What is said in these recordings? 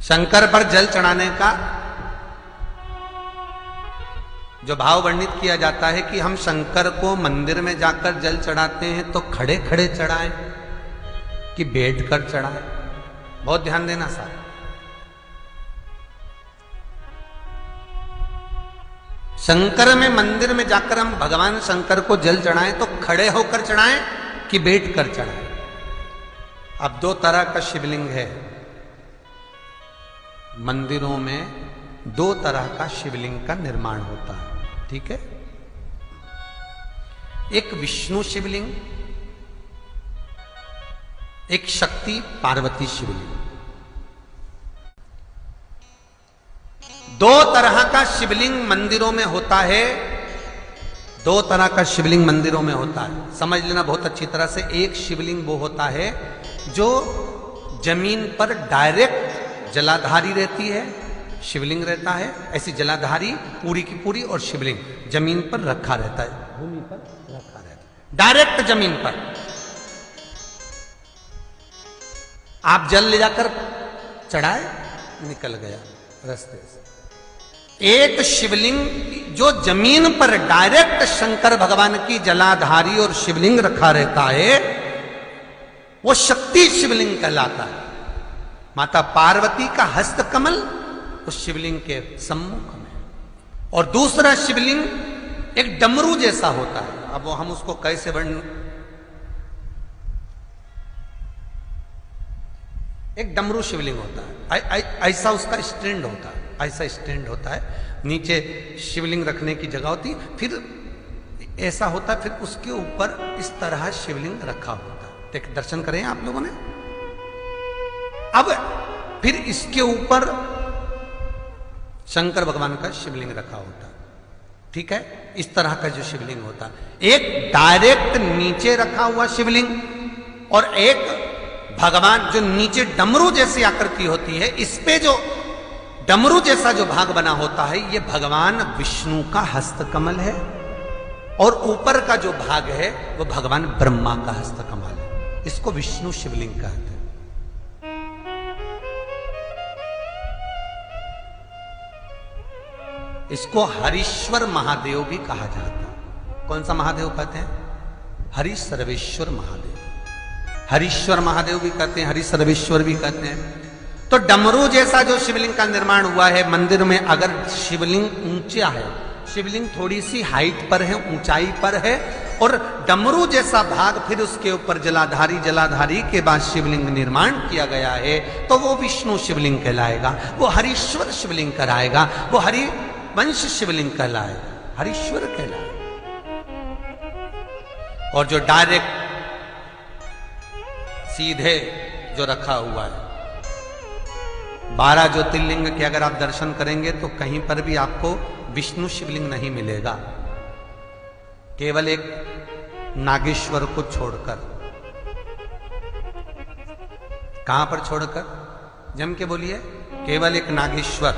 शंकर पर जल चढ़ाने का जो भाव वर्णित किया जाता है कि हम शंकर को मंदिर में जाकर जल चढ़ाते हैं तो खड़े खड़े चढ़ाएं कि बैठकर चढ़ाएं। बहुत ध्यान देना साहब। शंकर में मंदिर में जाकर हम भगवान शंकर को जल चढ़ाएं तो खड़े होकर चढ़ाएं कि बैठकर चढ़ाएं। अब दो तरह का शिवलिंग है मंदिरों में, दो तरह का शिवलिंग का निर्माण होता है, ठीक है। एक विष्णु शिवलिंग, एक शक्ति पार्वती शिवलिंग। दो तरह का शिवलिंग मंदिरों में होता है, दो तरह का शिवलिंग मंदिरों में होता है, समझ लेना बहुत अच्छी तरह से। एक शिवलिंग वो होता है जो जमीन पर डायरेक्ट जलाधारी रहती है, शिवलिंग रहता है, ऐसी जलाधारी पूरी की पूरी, और शिवलिंग जमीन पर रखा रहता है, भूमि पर रखा रहता है, डायरेक्ट जमीन पर। आप जल ले जाकर चढ़ाए, निकल गया रास्ते से। एक शिवलिंग जो जमीन पर डायरेक्ट शंकर भगवान की जलाधारी और शिवलिंग रखा रहता है, वो शक्ति शिवलिंग कहलाता है। माता पार्वती का हस्त कमल उस शिवलिंग के सम्मुख में, और दूसरा शिवलिंग एक डमरू जैसा होता है। अब वो हम उसको कैसे वर्णन, एक डमरू शिवलिंग होता है, ऐसा उसका स्टैंड होता है, ऐसा स्टैंड होता है, नीचे शिवलिंग रखने की जगह होती, फिर ऐसा होता है, फिर उसके ऊपर इस तरह शिवलिंग रखा होता है। देख, दर्शन करें आप लोगों ने। अब फिर इसके ऊपर शंकर भगवान का शिवलिंग रखा होता है, ठीक है। इस तरह का जो शिवलिंग होता है, एक डायरेक्ट नीचे रखा हुआ शिवलिंग, और एक भगवान जो नीचे डमरू जैसी आकृति होती है, इस पे जो डमरू जैसा जो भाग बना होता है, ये भगवान विष्णु का हस्तकमल है, और ऊपर का जो भाग है वो भगवान ब्रह्मा का हस्तकमल है। इसको विष्णु शिवलिंग कहते हैं। इसको हरीश्वर महादेव भी कहा जाता है। कौन सा महादेव कहते हैं? हरि सर्वेश्वर महादेव। हरीश्वर महादेव भी कहते हैं, हरि सर्वेश्वर भी कहते हैं। तो डमरू जैसा जो शिवलिंग का निर्माण हुआ है मंदिर में, अगर शिवलिंग ऊंचा है, शिवलिंग थोड़ी सी हाइट पर है, ऊंचाई पर है, और डमरू जैसा भाग फिर उसके ऊपर जलाधारी के बाद शिवलिंग निर्माण किया गया है, तो वो विष्णु शिवलिंग कहलाएगा, वो हरीश्वर शिवलिंग कहलाएगा, वो हरि वंश शिवलिंग कहलाएगा, हरीश्वर कहलाएगा। और जो डायरेक्ट सीधे जो रखा हुआ है, 12 ज्योतिर्लिंग के अगर आप दर्शन करेंगे तो कहीं पर भी आपको विष्णु शिवलिंग नहीं मिलेगा, केवल एक नागेश्वर को छोड़कर। कहां पर छोड़कर? जम के बोलिए। केवल एक नागेश्वर,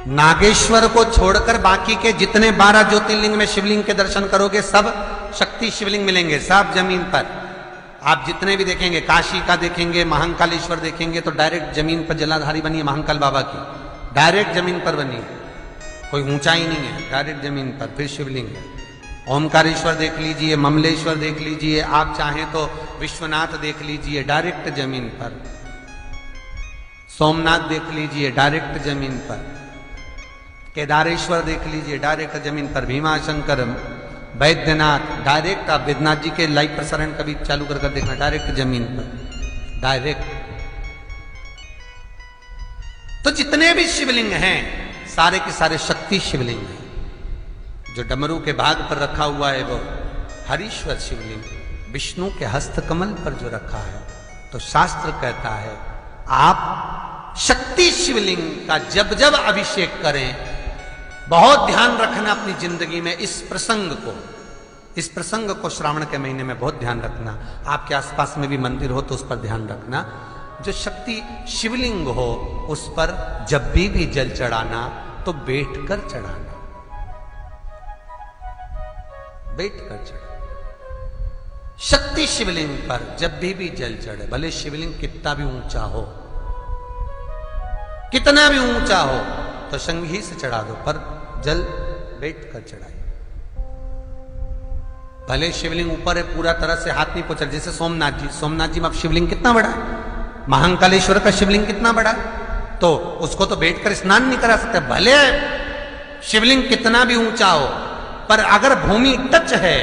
नागेश्वर को छोड़कर बाकी के जितने 12 ज्योतिर्लिंग में शिवलिंग के दर्शन करोगे सब शक्ति शिवलिंग मिलेंगे, सब जमीन पर। आप जितने भी देखेंगे, काशी का देखेंगे, महाकालेश्वर देखेंगे, तो डायरेक्ट जमीन पर जलाधारी बनी है महाकाल बाबा की, डायरेक्ट जमीन पर बनी है, कोई ऊंचाई नहीं है, डायरेक्ट जमीन पर, फिर शिवलिंग है। ओमकारेश्वर देख लीजिए, ममलेश्वर देख लीजिए, आप चाहें तो विश्वनाथ देख लीजिए, डायरेक्ट जमीन पर। सोमनाथ देख लीजिए, डायरेक्ट जमीन पर। केदारेश्वर देख लीजिए, डायरेक्ट जमीन पर। भीमाशंकर, वैद्यनाथ, डायरेक्ट। आप वैद्यनाथ जी के लाइव प्रसारण कभी चालू कर देखना, डायरेक्ट जमीन पर, डायरेक्ट। तो जितने भी शिवलिंग हैं सारे के सारे शक्ति शिवलिंग हैं। जो डमरू के भाग पर रखा हुआ है वो हरीश्वर शिवलिंग, विष्णु के हस्तकमल पर जो रखा है, तो शास्त्र कहता है आप शक्ति शिवलिंग का जब जब अभिषेक करें, बहुत ध्यान रखना अपनी जिंदगी में इस प्रसंग को श्रावण के महीने में बहुत ध्यान रखना। आपके आसपास में भी मंदिर हो तो उस पर ध्यान रखना। जो शक्ति शिवलिंग हो उस पर जब भी जल चढ़ाना तो बैठकर चढ़ाना, बैठकर चढ़ाना। शक्ति शिवलिंग पर जब भी जल चढ़े, भले शिवलिंग कितना भी ऊंचा हो, कितना भी ऊंचा हो, तो संघी से चढ़ा दो, पर जल बैठ कर चढ़ाइए। भले शिवलिंग ऊपर है, पूरा तरह से हाथ नहीं पहुंचा, जैसे सोमनाथ जी में अब शिवलिंग कितना बड़ा है, महाकालेश्वर का शिवलिंग कितना बड़ा है, तो उसको तो बैठकर स्नान नहीं करा सकते। भले शिवलिंग कितना भी ऊंचा हो, पर अगर भूमि टच है,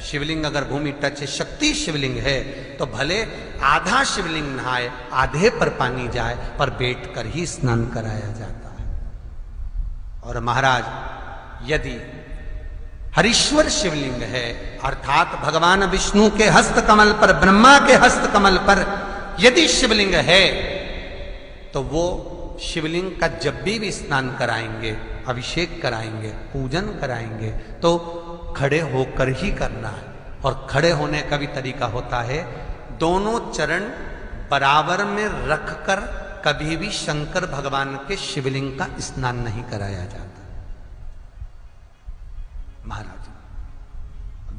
शिवलिंग अगर भूमि टच है, शक्ति शिवलिंग है, तो भले आधा शिवलिंग नहाए, आधे पर पानी जाए, पर बैठकर ही स्नान कराया जाता है। और महाराज यदि हरीश्वर शिवलिंग है, अर्थात भगवान विष्णु के हस्त कमल पर, ब्रह्मा के हस्त कमल पर यदि शिवलिंग है, तो वो शिवलिंग का जब भी स्नान कराएंगे, अभिषेक कराएंगे, पूजन कराएंगे, तो खड़े होकर ही करना है। और खड़े होने का भी तरीका होता है, दोनों चरण बराबर में रखकर कभी भी शंकर भगवान के शिवलिंग का स्नान नहीं कराया जाता। महाराज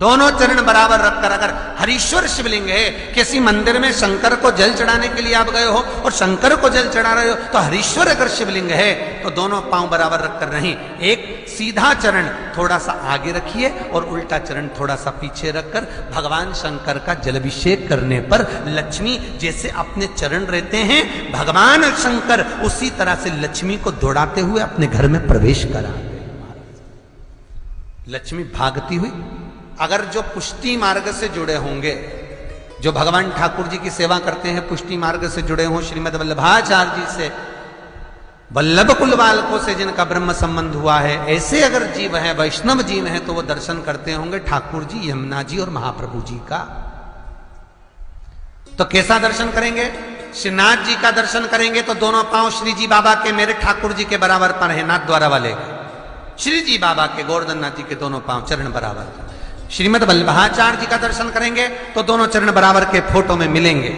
दोनों चरण बराबर रखकर, अगर हरीश्वर शिवलिंग है, किसी मंदिर में शंकर को जल चढ़ाने के लिए आप गए हो और शंकर को जल चढ़ा रहे हो, तो हरीश्वर अगर शिवलिंग है तो दोनों पांव बराबर रखकर नहीं, एक सीधा चरण थोड़ा सा आगे रखिए और उल्टा चरण थोड़ा सा पीछे रखकर भगवान शंकर का जलाभिषेक करने पर लक्ष्मी जैसे अपने चरण रहते हैं, भगवान शंकर उसी तरह से लक्ष्मी को दौड़ाते हुए अपने घर में प्रवेश करा। लक्ष्मी भागती हुई, अगर जो पुष्टि मार्ग से जुड़े होंगे, जो भगवान ठाकुर जी की सेवा करते हैं, पुष्टि मार्ग से जुड़े हों, श्रीमद वल्लभाचार्य जी से, वल्लभ कुल बालकों से जिनका ब्रह्म संबंध हुआ है, ऐसे अगर जीव हैं, वैष्णव जीव हैं, तो वो दर्शन करते होंगे ठाकुर जी, यमुना जी और महाप्रभु जी का। तो कैसा दर्शन करेंगे? श्रीनाथ जी का दर्शन करेंगे तो दोनों पांव श्री जी बाबा के, मेरे ठाकुर जी के बराबर पर है, नाथ द्वारा वाले श्री जी बाबा के, गोवर्धन नाथ जी के दोनों पांव चरण बराबर। श्रीमद वल्लभाचार्य जी का दर्शन करेंगे तो दोनों चरण बराबर के फोटो में मिलेंगे।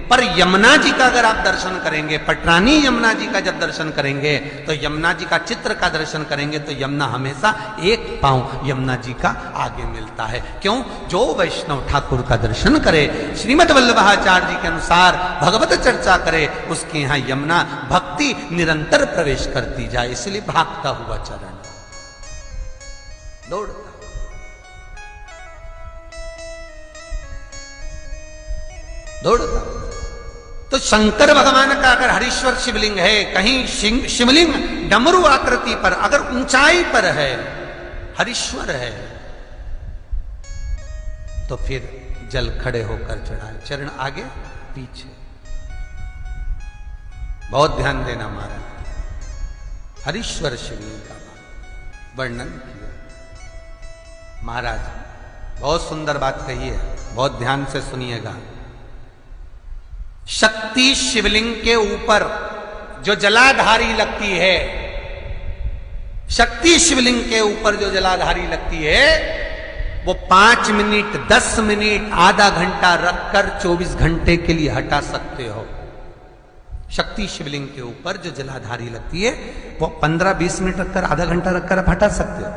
पर यमुना जी का अगर आप दर्शन करेंगे, पटरानी यमुना जी का जब दर्शन करेंगे, तो यमुना जी का चित्र का दर्शन करेंगे, तो यमुना हमेशा एक पांव यमुना जी का आगे मिलता है। क्यों? जो वैष्णव ठाकुर का दर्शन करे, श्रीमद वल्लभाचार्य जी के अनुसार भगवत चर्चा करे, उसके यहाँ यमुना भक्ति निरंतर प्रवेश करती जाए, इसलिए भागता हुआ चरण, दौड़ता। तो शंकर भगवान का अगर हरीश्वर शिवलिंग है, कहीं शिवलिंग डमरू आकृति पर, अगर ऊंचाई पर है, हरीश्वर है, तो फिर जल खड़े होकर चढ़ाए, चरण आगे पीछे। बहुत ध्यान देना महाराज, हरीश्वर शिवलिंग का वर्णन किया महाराज। बहुत सुंदर बात कही है, बहुत ध्यान से सुनिएगा। शक्ति शिवलिंग के ऊपर जो जलाधारी लगती है, शक्ति शिवलिंग के ऊपर जो जलाधारी लगती है, वो 5 मिनट, 10 मिनट, आधा घंटा रखकर 24 घंटे के लिए हटा सकते हो। शक्ति शिवलिंग के ऊपर जो जलाधारी लगती है, वो 15-20 मिनट रखकर, आधा घंटा रखकर आप हटा सकते हो।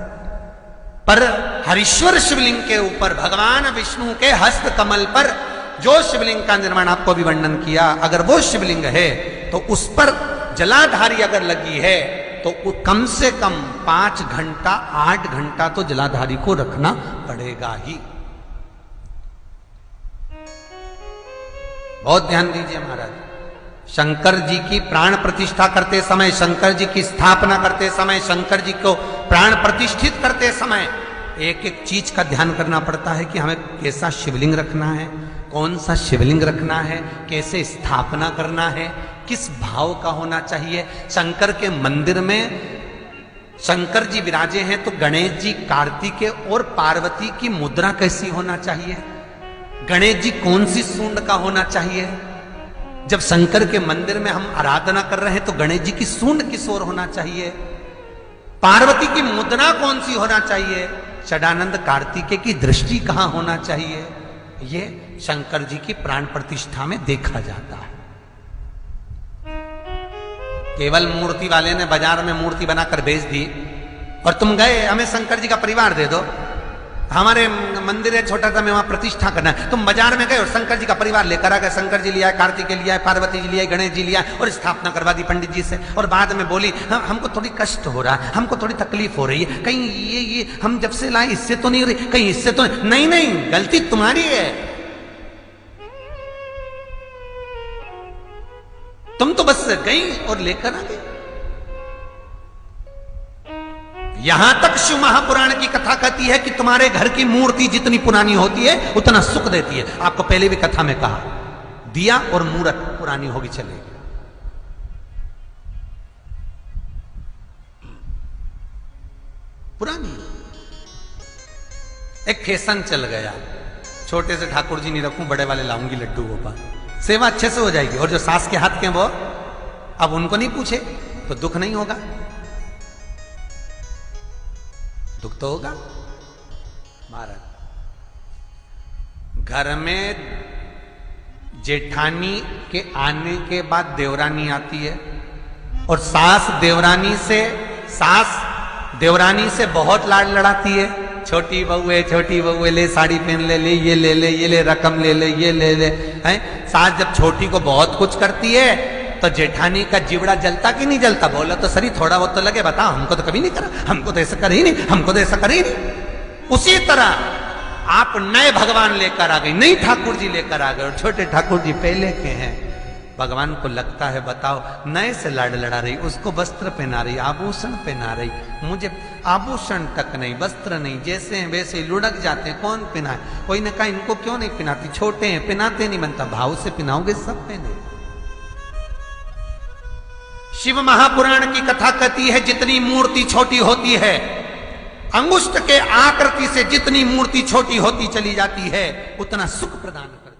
पर हरीश्वर शिवलिंग के ऊपर भगवान विष्णु के हस्त कमल पर जो शिवलिंग का निर्माण आपको भी वर्णन किया, अगर वो शिवलिंग है तो उस पर जलाधारी अगर लगी है, तो कम से कम 5 घंटा, 8 घंटा तो जलाधारी को रखना पड़ेगा ही। बहुत ध्यान दीजिए महाराज। शंकर जी की प्राण प्रतिष्ठा करते समय, शंकर जी की स्थापना करते समय, शंकर जी को प्राण प्रतिष्ठित करते समय एक एक चीज का ध्यान करना पड़ता है कि हमें कैसा शिवलिंग रखना है, कौन सा शिवलिंग रखना है, कैसे स्थापना करना है, किस भाव का होना चाहिए। शंकर के मंदिर में शंकर जी विराजे हैं, तो गणेश जी, कार्तिकेय और पार्वती की मुद्रा कैसी होना चाहिए, गणेश जी कौन सी सूंड का होना चाहिए। जब शंकर के मंदिर में हम आराधना कर रहे हैं तो गणेश जी की सूंड किस ओर होना चाहिए, पार्वती की मुद्रा कौन सी होना चाहिए, षडानंद कार्तिकेय की दृष्टि कहां होना चाहिए, ये शंकर जी की प्राण प्रतिष्ठा में देखा जाता है। केवल मूर्ति वाले ने बाजार में मूर्ति बनाकर बेच दी और तुम गए हमें शंकर जी का परिवार दे दो, हमारे मंदिर है छोटा सा, मैं वहां प्रतिष्ठा करना है। तुम बाजार में गए और शंकर जी का परिवार लेकर आ गए, शंकर जी लिया, कार्तिकेय लिया, पार्वती जी लिया, गणेश जी लिया और स्थापना करवा दी पंडित जी से। और बाद में बोली हमको थोड़ी कष्ट हो रहा है, हमको थोड़ी तकलीफ हो रही है, कहीं ये हम जब से लाए इससे तो नहीं हो रही, कहीं इससे तो नहीं, गलती तुम्हारी है। तुम तो बस गई और लेकर आ गई। यहां तक शिव महापुराण की कथा कहती है कि तुम्हारे घर की मूर्ति जितनी पुरानी होती है उतना सुख देती है। आपको पहले भी कथा में कहा, दिया और मूर्त पुरानी होगी चलेगी। पुरानी एक फैशन चल गया, छोटे से ठाकुर जी नहीं रखूं, बड़े वाले लाऊंगी लड्डू गोपाल, सेवा अच्छे से हो जाएगी। और जो सास के हाथ के वो अब उनको नहीं पूछे तो दुख नहीं होगा, दुख तो होगा। महाराज घर में जेठानी के आने के बाद देवरानी आती है और सास देवरानी से बहुत लाड लड़ाती है। छोटी बहू है, ले साड़ी पहन ले, ये ले रकम ले, ये ले हैं। सास जब छोटी को बहुत कुछ करती है तो जेठानी का जीवड़ा जलता कि नहीं जलता? बोला तो सही, थोड़ा बहुत तो लगे, बताओ हमको तो कभी नहीं करा, हमको तो ऐसा कर ही नहीं, हमको तो ऐसा कर ही नहीं। उसी तरह आप नए भगवान लेकर आ गए, नई ठाकुर जी लेकर आ गए और छोटे ठाकुर जी पहले के हैं। भगवान को लगता है बताओ नए से लाड लड़ा रही, उसको वस्त्र पहना रही, आभूषण पहना रही, मुझे आभूषण तक नहीं, वस्त्र नहीं, जैसे हैं वैसे लुढ़क जाते हैं, कौन पहनाए? कोई ने कहा इनको क्यों नहीं पहनाती, छोटे हैं पहनाते नहीं, बनता भाव से पहनाओगे सब पहने। शिव महापुराण की कथा कहती है जितनी मूर्ति छोटी होती है, अंगुष्ठ के आकृति से जितनी मूर्ति छोटी होती चली जाती है उतना सुख प्रदान करती है।